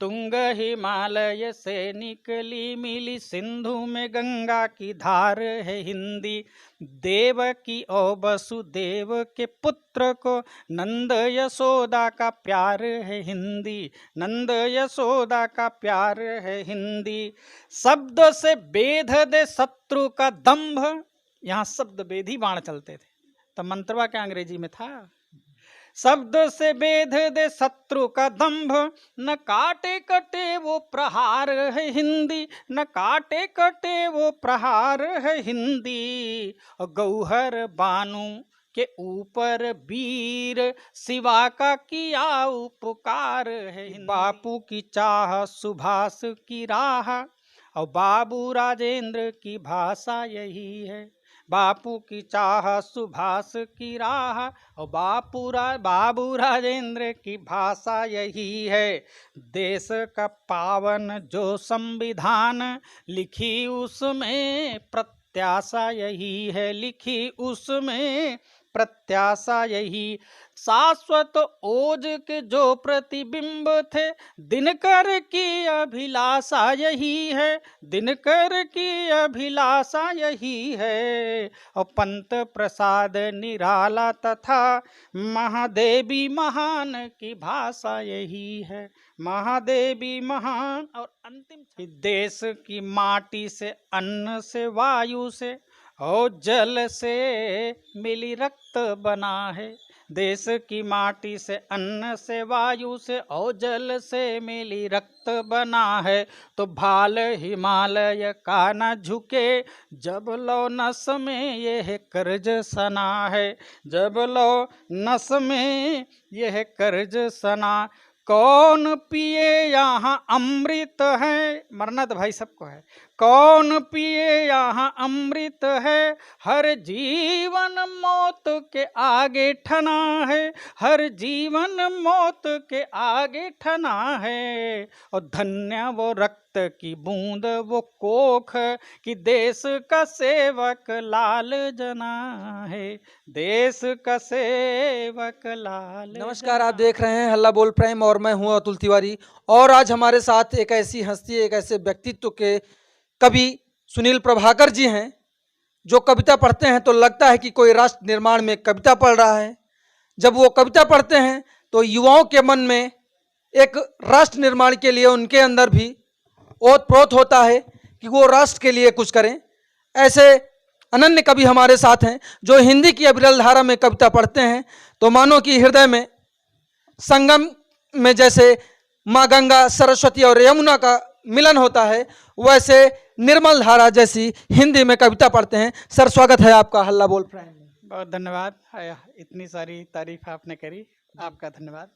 तुंग हिमालय से निकली मिली, सिंधु में गंगा की धार है हिंदी। देवकी और वसुदेव के पुत्र को नंद यशोदा का प्यार है हिंदी, नंद यशोदा का प्यार है हिंदी। शब्द से बेध दे शत्रु का दंभ, यहाँ शब्द बेधी बाण चलते थे, तो मंत्रवा क्या अंग्रेजी में था। शब्द से बेध दे शत्रु का दंभ, न काटे कटे वो प्रहार है हिंदी, न काटे कटे वो प्रहार है हिंदी। और गौहर बानु के ऊपर वीर शिवा का किया उपकार है। बापू की चाह सुभाष की राह, और बाबू राजेंद्र की भाषा यही है। बापू की चाह सुभाष की राह, और बाबू राजेंद्र की भाषा यही है। देश का पावन जो संविधान, लिखी उसमें प्रत्याशा यही है, लिखी उसमें प्रत्याशा यही। शाश्वत ओज के जो प्रतिबिंब थे, दिनकर की अभिलाषा यही है, दिनकर की अभिलाषा यही है। और पंत प्रसाद निराला तथा महादेवी महान की भाषा यही है, महादेवी महान। और अंतिम, देश की माटी से, अन्न से, वायु से और जल से मिली रक्त बना है। देश की माटी से, अन्न से, वायु से और जल से मिली रक्त बना है। तो भाल हिमालय का न झुके, जब लो नस में यह कर्ज सना है, जब लो नस में यह कर्ज सना। कौन पिए यहाँ अमृत है, मरना तो भाई सबको है। कौन पिए यहाँ अमृत है, हर जीवन मौत के आगे ठना है, हर जीवन मौत के आगे ठना है। और धन्य वो रक्त की बूंद वो कोख, कि देश का सेवक लाल जना है, देश का सेवक लाल। नमस्कार, आप देख रहे हैं हल्ला बोल प्राइम और मैं हूं अतुल तिवारी। और आज हमारे साथ एक ऐसी हस्ती, एक ऐसे व्यक्तित्व के कवि सुनील प्रभाकर जी हैं, जो कविता पढ़ते हैं तो लगता है कि कोई राष्ट्र निर्माण में कविता पढ़ रहा है। जब वो कविता पढ़ते हैं तो युवाओं के मन में एक राष्ट्र निर्माण के लिए उनके अंदर भी ओतप्रोत होता है कि वो राष्ट्र के लिए कुछ करें। ऐसे अनन्य कवि हमारे साथ हैं जो हिंदी की अविरल धारा में कविता पढ़ते हैं तो मानो कि हृदय में संगम में जैसे माँ गंगा, सरस्वती और यमुना का मिलन होता है, वैसे निर्मल धारा जैसी हिंदी में कविता पढ़ते हैं। सर, स्वागत है आपका हल्ला बोल प्राइम में। बहुत धन्यवाद, इतनी सारी तारीफ आपने करी, आपका धन्यवाद।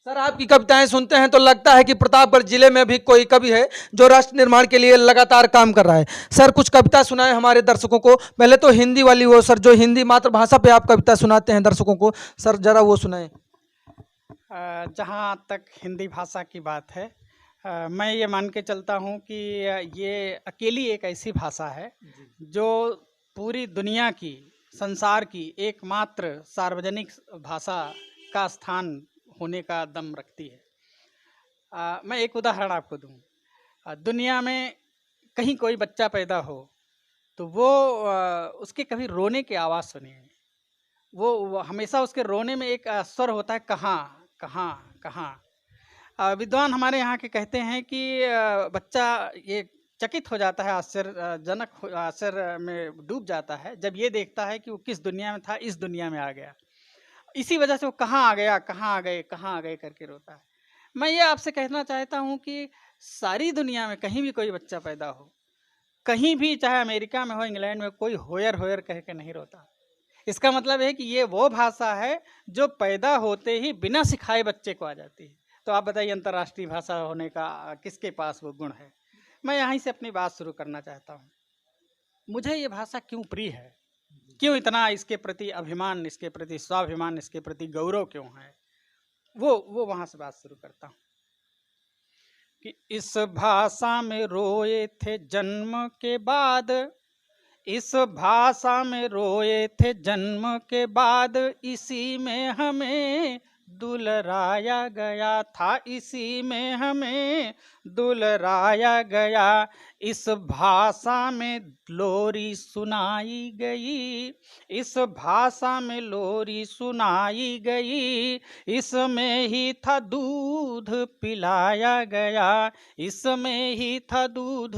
सर, आपकी कविताएं सुनते हैं तो लगता है कि प्रतापगढ़ जिले में भी कोई कवि है जो राष्ट्र निर्माण के लिए लगातार काम कर रहा है। सर, कुछ कविता सुनाए हमारे दर्शकों को। पहले तो हिंदी वाली वो सर, जो हिंदी मातृभाषा पे आप कविता सुनाते हैं दर्शकों को, सर जरा वो सुनाएं। जहाँ तक हिंदी भाषा की बात है, मैं ये मान के चलता हूँ कि ये अकेली एक ऐसी भाषा है जो पूरी दुनिया की, संसार की एकमात्र सार्वजनिक भाषा का स्थान होने का दम रखती है। मैं एक उदाहरण आपको दूँ। दुनिया में कहीं कोई बच्चा पैदा हो तो वो उसके कभी रोने की आवाज़ सुनिए, वो हमेशा उसके रोने में एक स्वर होता है, कहाँ कहाँ कहाँ। विद्वान हमारे यहाँ के कहते हैं कि बच्चा ये चकित हो जाता है, आश्चर्य में डूब जाता है जब ये देखता है कि वो किस दुनिया में था, इस दुनिया में आ गया। इसी वजह से वो कहाँ आ गया, कहाँ आ गए करके रोता है। मैं ये आपसे कहना चाहता हूँ कि सारी दुनिया में कहीं भी कोई बच्चा पैदा हो, कहीं भी, चाहे अमेरिका में हो, इंग्लैंड में, कोई होयर होयर कह के नहीं रोता। इसका मतलब है कि ये वो भाषा है जो पैदा होते ही बिना सिखाए बच्चे को आ जाती है। तो आप बताइए, अंतर्राष्ट्रीय भाषा होने का किसके पास वो गुण है। मैं यहीं से अपनी बात शुरू करना चाहता हूँ। मुझे ये भाषा क्यों प्रिय है, क्यों इतना इसके प्रति अभिमान, इसके प्रति स्वाभिमान, इसके प्रति गौरव क्यों है, वो वहाँ से बात शुरू करता हूँ कि इस भाषा में रोए थे जन्म के बाद, इस भाषा में रोए थे जन्म के बाद, इसी में हमें दुलराया गया था, इसी में हमें दुलराया गया। इस भाषा में लोरी सुनाई गई, इस भाषा में लोरी सुनाई गई, इसमें ही था दूध पिलाया गया, इसमें ही था दूध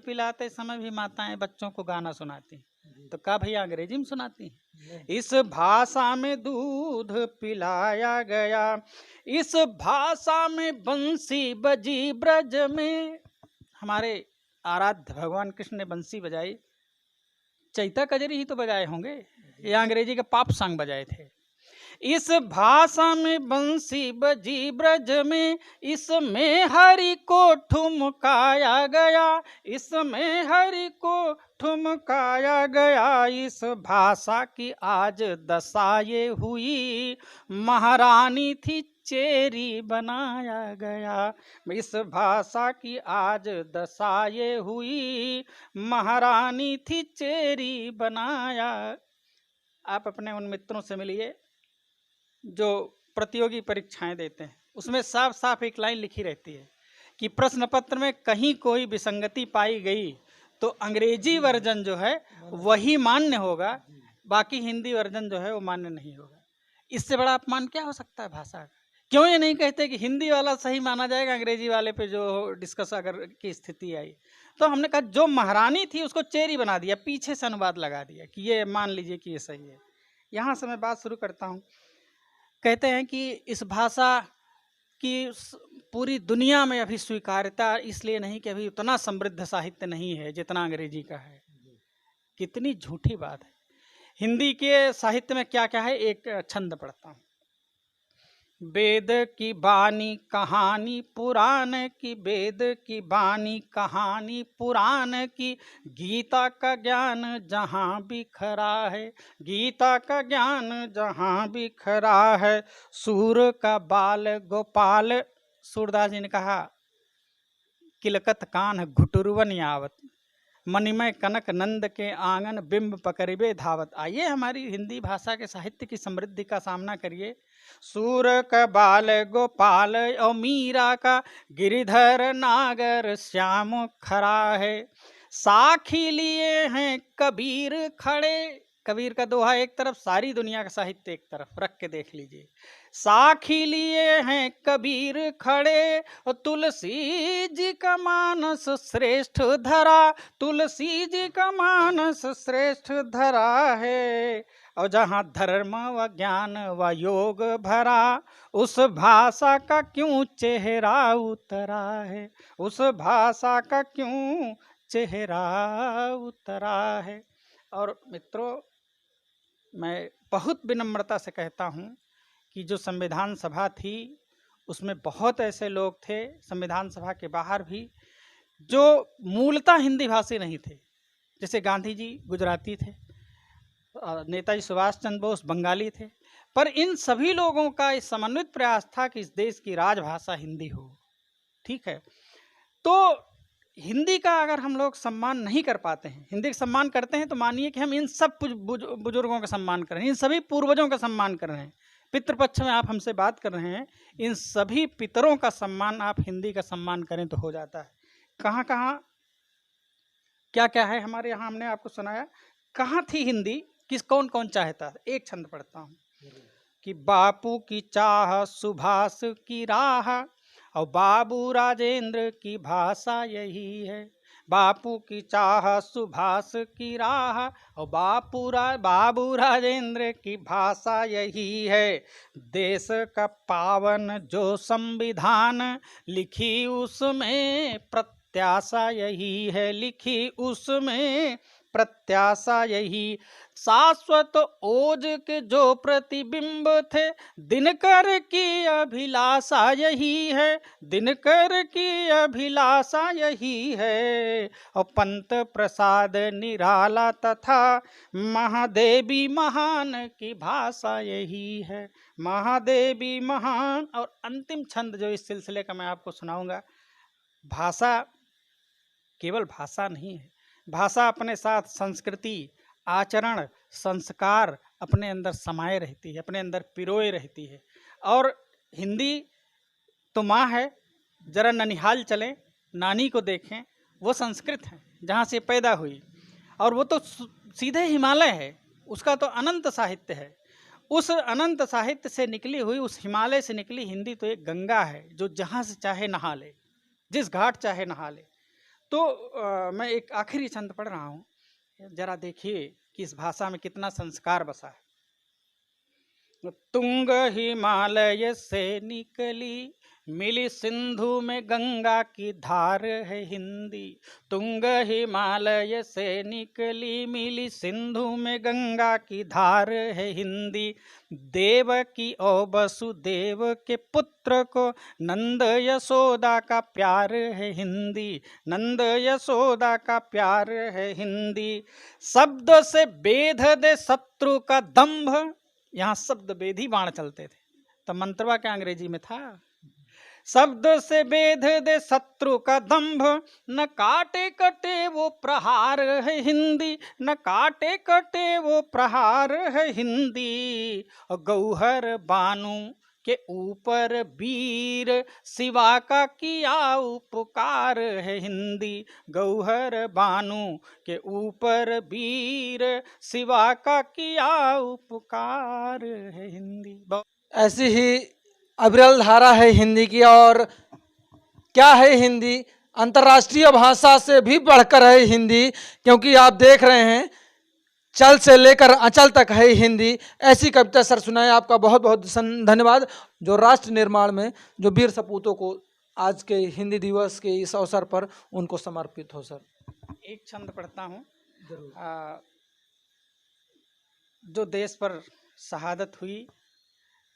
पिलाते समय भी माताएं बच्चों को गाना सुनाती, तो का भैया अंग्रेजी में सुनाती हैं। इस भाषा में दूध पिलाया गया, इस भाषा में बंसी बजी ब्रज में। हमारे आराध्य भगवान कृष्ण ने बंसी बजाई, चैता कजरी ही तो बजाए होंगे, या अंग्रेजी के पॉप सॉन्ग बजाए थे। इस भाषा में बंसी बजी ब्रज में, इसमें हरि को ठुमकाया गया, इसमें हरि को ठुमकाया गया। इस भाषा की आज दशा ये हुई, महारानी थी चेरी बनाया गया। इस भाषा की आज दशा ये हुई, महारानी थी चेरी बनाया। आप अपने उन मित्रों से मिलिए जो प्रतियोगी परीक्षाएं देते हैं, उसमें साफ साफ एक लाइन लिखी रहती है कि प्रश्न पत्र में कहीं कोई विसंगति पाई गई तो अंग्रेजी वर्जन जो है वही मान्य होगा, बाकी हिंदी वर्जन जो है वो मान्य नहीं होगा। इससे बड़ा अपमान क्या हो सकता है भाषा का? क्यों ये नहीं कहते कि हिंदी वाला सही माना जाएगा, अंग्रेजी वाले पे जो डिस्कस अगर की स्थिति आई? तो हमने कहा जो महारानी थी उसको चेरी बना दिया, पीछे से अनुवाद लगा दिया कि ये मान लीजिए कि ये सही है। यहाँ से मैं बात शुरू करता हूँ। कहते हैं कि इस भाषा की पूरी दुनिया में अभी स्वीकार्यता इसलिए नहीं कि अभी उतना समृद्ध साहित्य नहीं है जितना अंग्रेजी का है। कितनी झूठी बात है। हिंदी के साहित्य में क्या क्या है, एक छंद पढ़ता हूँ। वेद की बानी कहानी पुराण की, वेद की बानी कहानी पुराण की, गीता का ज्ञान जहाँ बिखरा है, गीता का ज्ञान जहाँ बिखरा है। सूर का बाल गोपाल, सूरदास जी ने कहा, किलकत कान घुटुरवन यावत, मणिमय कनक नंद के आंगन बिंब पकड़िबे धावत। आइए हमारी हिंदी भाषा के साहित्य की समृद्धि का सामना करिए। सूर का बाल गोपाल और मीरा का गिरिधर नागर श्याम खड़ा है। साखी लिए हैं कबीर खड़े, कबीर का दोहा एक तरफ, सारी दुनिया का साहित्य एक तरफ रख के देख लीजिए। साखी लिए हैं कबीर खड़े, तुलसी जी का मानस श्रेष्ठ धरा, तुलसी जी का मानस श्रेष्ठ धरा है। और जहाँ धर्म व ज्ञान व योग भरा, उस भाषा का क्यों चेहरा उतरा है, उस भाषा का क्यों चेहरा उतरा है। और मित्रों, मैं बहुत विनम्रता से कहता हूँ कि जो संविधान सभा थी उसमें बहुत ऐसे लोग थे, संविधान सभा के बाहर भी, जो मूलतः हिंदी भाषी नहीं थे। जैसे गांधी जी गुजराती थे, नेताजी सुभाष चंद्र बोस बंगाली थे, पर इन सभी लोगों का इस समन्वित प्रयास था कि इस देश की राजभाषा हिंदी हो। ठीक है, तो हिंदी का अगर हम लोग सम्मान नहीं कर पाते हैं, हिंदी का सम्मान करते हैं, तो मानिए कि हम इन सब बुजुर्गों का सम्मान कर रहे हैं, इन सभी पूर्वजों का सम्मान कर रहे हैं। पितृपक्ष में आप हमसे बात कर रहे हैं, इन सभी पितरों का सम्मान आप हिंदी का सम्मान करें तो हो जाता है। कहाँ कहाँ क्या क्या है हमारे यहाँ, हमने आपको सुनाया। कहाँ थी हिंदी, किस कौन कौन चाहता? एक छंद पढ़ता हूँ कि बापू की चाह सुभाष की राह, और बाबू राजेंद्र की भाषा यही है। बापू की चाह सुभाष की राह, और बाबू राजेंद्र की भाषा यही है। देश का पावन जो संविधान, लिखी उसमें प्रत्याशा यही है, लिखी उसमें प्रत्याशा यही। शाश्वत ओज के जो प्रतिबिंब थे, दिनकर की अभिलाषा यही है, दिनकर की अभिलाषा यही है। और पंत प्रसाद निराला तथा महादेवी महान की भाषा यही है, महादेवी महान। और अंतिम छंद जो इस सिलसिले का मैं आपको सुनाऊंगा। भाषा केवल भाषा नहीं है, भाषा अपने साथ संस्कृति, आचरण, संस्कार, अपने अंदर समाये रहती है, अपने अंदर पिरोए रहती है। और हिंदी तो माँ है, जरा ननिहाल चलें, नानी को देखें, वो संस्कृत है जहाँ से पैदा हुई, और वो तो सीधे हिमालय है, उसका तो अनंत साहित्य है। उस अनंत साहित्य से निकली हुई, उस हिमालय से निकली हिंदी तो एक गंगा है जो जहाँ से चाहे नहा ले, जिस घाट चाहे नहा ले। तो मैं एक आखिरी छंद पढ़ रहा हूँ, जरा देखिए कि इस भाषा में कितना संस्कार बसा है। तुंग हिमालय से निकली, मिली सिंधु में गंगा की धार है हिंदी। तुंग हिमालय से निकली, मिली सिंधु में गंगा की धार है हिंदी। देवकी और वसुदेव के पुत्र को नंद यशोदा का प्यार है हिंदी। नंद यशोदा का प्यार है हिंदी। शब्द से बेध दे शत्रु का दंभ, यहाँ शब्द बेधी बाण चलते थे, तो मंत्रवा क्या अंग्रेजी में था। शब्द से बेध दे शत्रु का दंभ, न काटे कटे वो प्रहार है हिंदी। न काटे कटे वो प्रहार है हिंदी। और गौहर बानु के ऊपर वीर शिवा का किया उपकार है हिंदी। गौहर बानु के ऊपर वीर शिवा का किया उपकार है हिंदी। ऐसी ही अविरल धारा है हिंदी की। और क्या है हिंदी, अंतर्राष्ट्रीय भाषा से भी बढ़कर है हिंदी, क्योंकि आप देख रहे हैं चल से लेकर अचल तक है हिंदी। ऐसी कविता सर सुनाए, आपका बहुत बहुत धन्यवाद, जो राष्ट्र निर्माण में जो वीर सपूतों को आज के हिंदी दिवस के इस अवसर पर उनको समर्पित हो। सर एक छंद पढ़ता हूँ, जो देश पर शहादत हुई,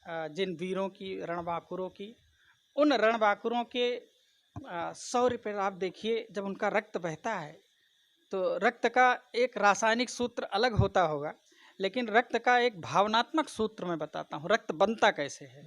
जिन वीरों की, रणबांकुरों की, उन रणबांकुरों के शौर्य पर आप देखिए, जब उनका रक्त बहता है तो रक्त का एक रासायनिक सूत्र अलग होता होगा, लेकिन रक्त का एक भावनात्मक सूत्र मैं बताता हूँ, रक्त बनता कैसे है।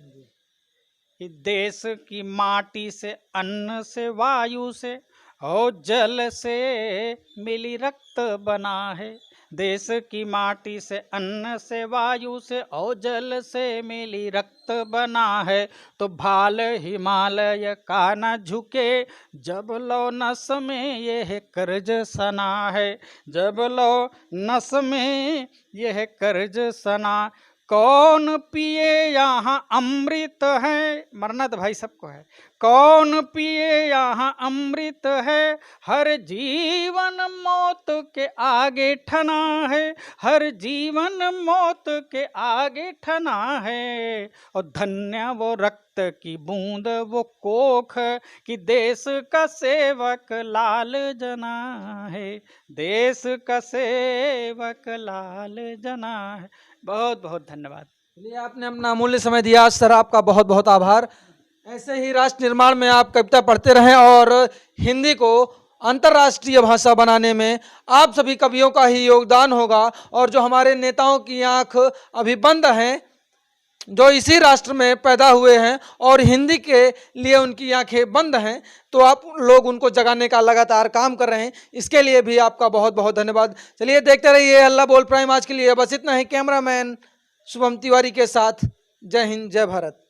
कि देश की माटी से, अन्न से, वायु से और जल से मिली रक्त बना है। देश की माटी से, अन्न से, वायु से और जल से मिली रक्त बना है। तो भाल हिमालय का न झुके, जब लो नस में यह कर्ज सना है। जब लो नस में यह कर्ज सना। कौन पिए यहाँ अमृत है, मरना तो भाई सबको है। कौन पिए यहाँ अमृत है, हर जीवन मौत के आगे ठना है। हर जीवन मौत के आगे ठना है। और धन्य वो रक्त की बूंद, वो कोख कि देश का सेवक लाल जना है। देश का सेवक लाल जना है। बहुत बहुत धन्यवाद। चलिए, आपने अपना अमूल्य समय दिया सर, आपका बहुत बहुत आभार। ऐसे ही राष्ट्र निर्माण में आप कविता पढ़ते रहें और हिंदी को अंतर्राष्ट्रीय भाषा बनाने में आप सभी कवियों का ही योगदान होगा। और जो हमारे नेताओं की आंख अभी बंद हैं, जो इसी राष्ट्र में पैदा हुए हैं और हिंदी के लिए उनकी आंखें बंद हैं, तो आप लोग उनको जगाने का लगातार काम कर रहे हैं। इसके लिए भी आपका बहुत बहुत धन्यवाद। चलिए, देखते रहिए हल्ला बोल प्राइम। आज के लिए बस इतना ही। कैमरामैन शुभम तिवारी के साथ, जय हिंद, जय भारत।